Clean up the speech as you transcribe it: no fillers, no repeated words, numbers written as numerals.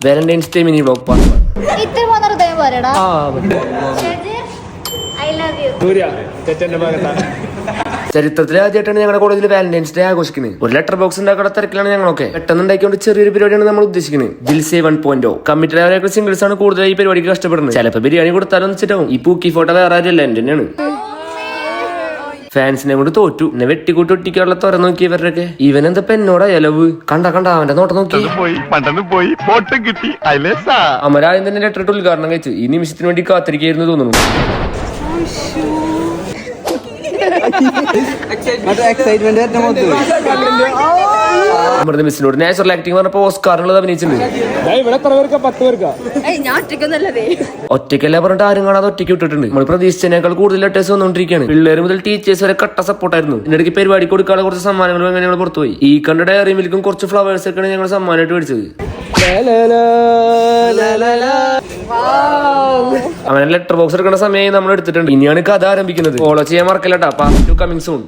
Valentine's day mini vlog ചരിത്രത്തിലെ ആദ്യമായിട്ടാണ് ഞങ്ങളുടെ കോളേജിൽ വാലന്റൈൻസ് ഡേ ആഘോഷിക്കുന്നത്. ഒരു ലെറ്റർ ബോക്സ് ഉണ്ടാക്കുന്ന തിരക്കിലാണ് ഞങ്ങളൊക്കെ. പെട്ടെന്ന് ഉണ്ടാക്കിക്കൊണ്ട് ചെറിയൊരു പരിപാടിയാണ് നമ്മൾ ഉദ്ദേശിക്കുന്നത്. ദിൽസേ 1.0 കമ്മിറ്റഡ് സിംഗിൾസ് ആണ് കൂടുതൽ ഈ പരിപാടിക്ക് കഷ്ടപ്പെടുന്നത്. ചിലപ്പോൾ ബിരിയാണി കൊടുത്താലും വെച്ചിട്ടാവും. ഈ പൂക്കി ഫോട്ടോ വേറെ ആരുമല്ല, എന്റെ തന്നെയാണ്. ഫാൻസിനെ കൊണ്ട് തോറ്റു. എന്നെ വെട്ടിക്കൂട്ടി ഒട്ടിക്കാനുള്ള തുറ നോക്കി ഇവരുടെയൊക്കെ. ഇവൻ എന്താ എന്നോടാ ഇലവ് കണ്ട അവന്റെ നോട്ടം നോക്കി. അമരായം തന്നെ ലെറ്റർ ഇട്ട് ഉദ്ഘാടനം കഴിച്ചു. ഈ നിമിഷത്തിന് വേണ്ടി കാത്തിരിക്കായിരുന്നു തോന്നുന്നു. അമൃത മിസ്സിനോട് നാച്ചുറൽ ആക്ടിങ് പറഞ്ഞപ്പോ ഓസ്കാറിനുള്ളത് അഭിനയിച്ചിട്ടുണ്ട്. ഒറ്റയ്ക്കല്ല പറഞ്ഞിട്ട് ആരും കാണാതെ ഒറ്റയ്ക്ക് വിട്ടിട്ടുണ്ട്. നമ്മൾ പ്രതീക്ഷിച്ചതിനേക്കാൾ കൂടുതൽ ലെറ്റേഴ്സ് വന്നുകൊണ്ടിരിക്കുകയാണ്. പിള്ളേർ മുതൽ ടീച്ചേഴ്സ് വരെ കട്ട സപ്പോർട്ടായിരുന്നു. ഇതിനിടയ്ക്ക് പരിപാടി കൊടുക്കാതെ കുറച്ച് സമ്മാനങ്ങളും എങ്ങനെ ഞങ്ങൾ പുറത്തുപോയി. ഈ കണ്ട ഡയറി മിൽക്കും കുറച്ച് ഫ്ലവേഴ്സ് ഒക്കെയാണ് ഞങ്ങൾ സമ്മാനമായിട്ട് മേടിച്ചത്. അങ്ങനെ ലെറ്റർ ബോക്സ് എടുക്കുന്ന സമയം നമ്മൾ എടുത്തിട്ടുണ്ട്. ഇനിയാണ് കഥ ആരംഭിക്കുന്നത്. ഫോളോ ചെയ്യാൻ മറക്കല്ലട്ടാ. Part 2 coming soon.